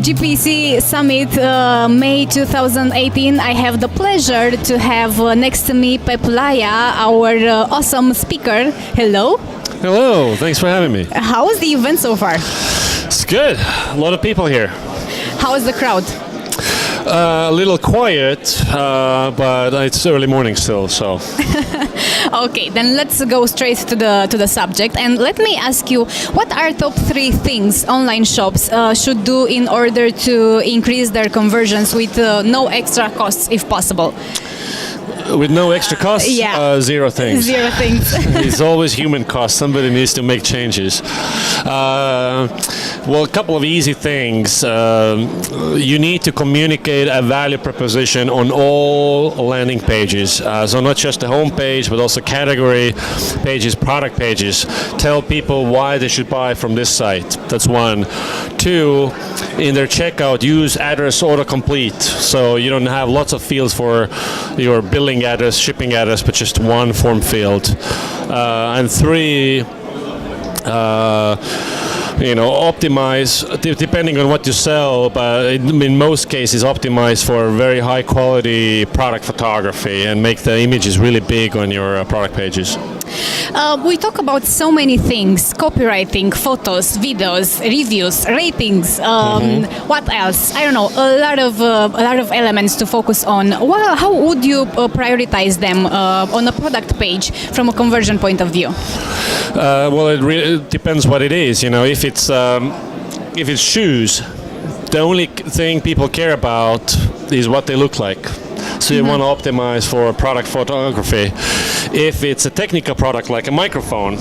GPC Summit May 2018. I have the pleasure to have next to me Peep Laja, our awesome speaker. Hello. Hello, thanks for having me. How was the event so far? It's good. A lot of people here. How is the crowd? A little quiet, but it's early morning still, so. Okay, then let's go straight to the subject, and let me ask you, what are top 3 things online shops should do in order to increase their conversions with no extra costs, if possible? With no extra cost? Yeah. 0 things. 0 things. It's always human cost. Somebody needs to make changes. Well, a couple of easy things. You need to communicate a value proposition on all landing pages. So not just the home page, but also category pages, product pages. Tell people why they should buy from this site. That's 1. 2, in their checkout, use address autocomplete. So you don't have lots of fields for your billing address, shipping address, but just 1 form field. And 3, optimize, depending on what you sell, but in most cases optimize for very high quality product photography and make the images really big on your product pages. We talk about so many things: copywriting, photos, videos, reviews, ratings. What else? I don't know. A lot of elements to focus on. Well, how would you prioritize them on a product page from a conversion point of view? Well, it really depends what it is. If it's shoes, the only thing people care about is what they look like. So you want to optimize for product photography. If it's a technical product like a microphone,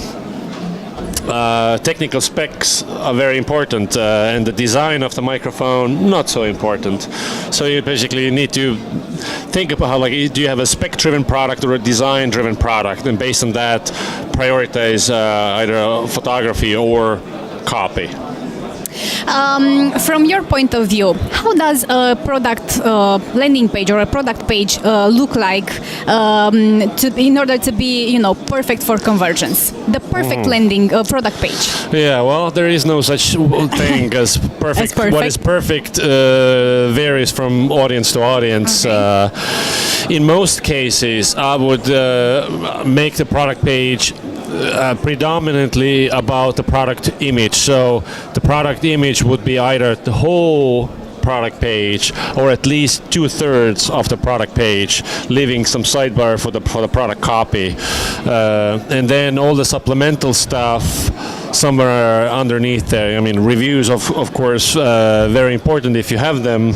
technical specs are very important, and the design of the microphone not so important. So you basically need to think about do you have a spec-driven product or a design-driven product, and based on that, prioritize either photography or copy. From your point of view, how does a product landing page or a product page look like in order to be, perfect for conversions? The perfect landing product page. Yeah, well, there is no such thing as perfect. What is perfect varies from audience to audience. Okay. In most cases, I would make the product page predominantly about the product image. So the product image would be either the whole product page or at least 2/3 of the product page, leaving some sidebar for the product copy, and then all the supplemental stuff somewhere underneath there. I mean, reviews of course very important if you have them.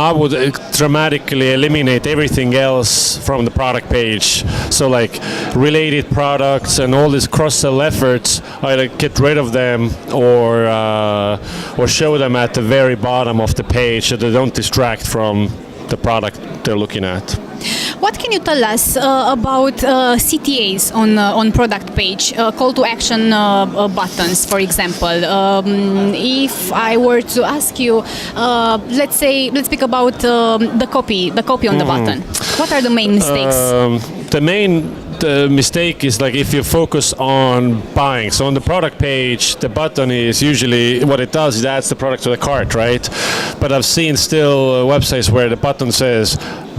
I would dramatically eliminate everything else from the product page. So like related products and all these cross-sell efforts, either get rid of them or show them at the very bottom of the page so they don't distract from the product they're looking at. What can you tell us about CTAs on product page, call to action buttons, for example? If I were to ask you, let's speak about the copy on the button. What are the main mistakes? The mistake is if you focus on buying. So on the product page, the button is usually, what it does is adds the product to the cart, right? But I've seen still websites where the button says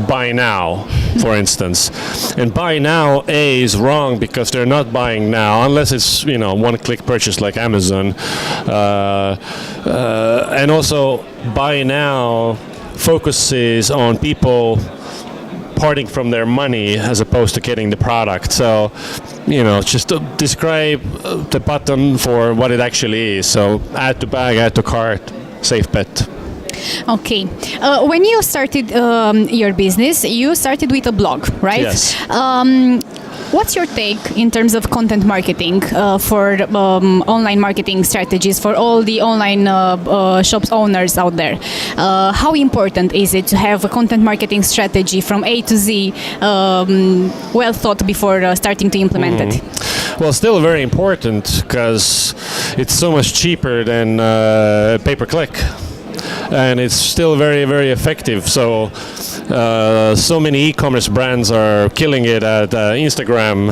buy now, for instance. And buy now, is wrong because they're not buying now, unless it's, one-click purchase like Amazon. And also buy now focuses on people parting from their money as opposed to getting the product. So, just to describe the button for what it actually is. So, add to bag, add to cart, safe bet. Okay. When you started your business, you started with a blog, right? Yes. What's your take in terms of content marketing for online marketing strategies for all the online shops owners out there? How important is it to have a content marketing strategy from A to Z well thought before starting to implement it? Well, still very important because it's so much cheaper than pay-per-click. And it's still very, very effective. So So many e-commerce brands are killing it at Instagram.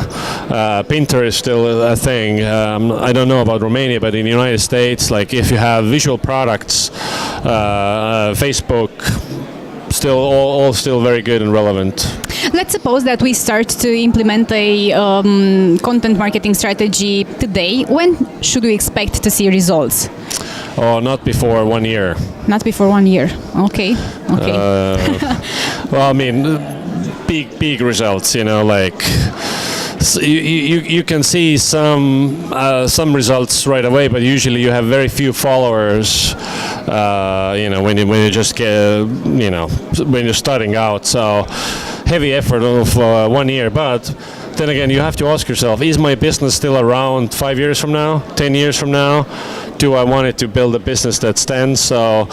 Pinterest is still a thing. I don't know about Romania, but in the United States, like if you have visual products, Facebook, still all still very good and relevant. Let's suppose that we start to implement a content marketing strategy today. When should we expect to see results? Oh, not before 1 year. Not before 1 year. Okay. Well, I mean, big results. You know, like so you can see some results right away, but usually you have very few followers. You know, when you just get, you know, when you're starting out. So heavy effort of 1 year, but then again, you have to ask yourself: is my business still around 5 years from now, 10 years from now? Do I want it to build a business that stands? So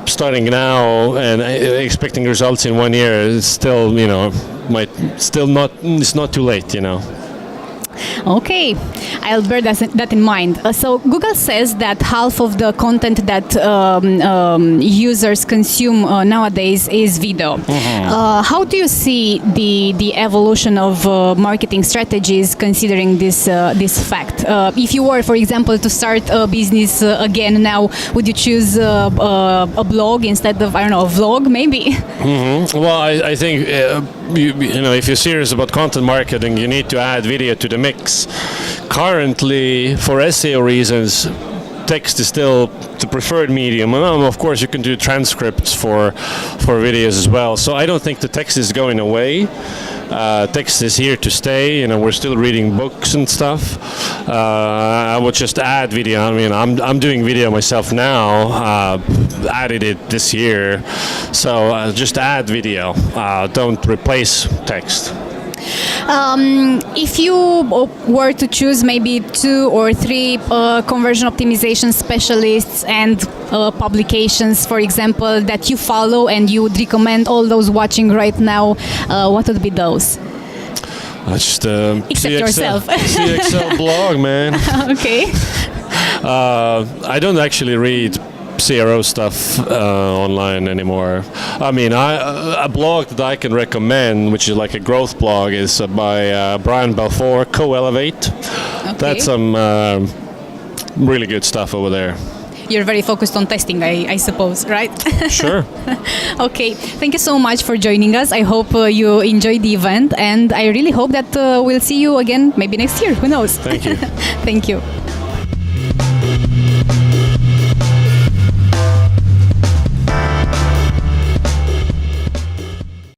starting now and expecting results in 1 year is still, you know, it's not too late, you know. Okay, I'll bear that in mind. So Google says that half of the content that users consume nowadays is video. How do you see the evolution of marketing strategies considering this fact? If you were, for example, to start a business again now, would you choose a blog instead of, I don't know, a vlog maybe? Well, I think you know, if you're serious about content marketing, you need to add video to the mix. Currently, for SEO reasons, text is still the preferred medium. And of course, you can do transcripts for videos as well. So I don't think the text is going away. Text is here to stay. You know, we're still reading books and stuff. I would just add video. I mean, I'm doing video myself now. Added it this year. So just add video. Don't replace text. If you were to choose maybe 2 or 3 conversion optimization specialists and publications, for example, that you follow and you would recommend all those watching right now, what would be those? Just Except yourself. CXL blog, man. Okay. I don't actually read CRO stuff online anymore. I mean, a blog that I can recommend, which is like a growth blog, is by Brian Balfour, Co-Elevate. Okay. That's some really good stuff over there. You're very focused on testing, I suppose, right? Sure. Okay, thank you so much for joining us. I hope you enjoyed the event, and I really hope that we'll see you again maybe next year. Who knows? Thank you. Thank you.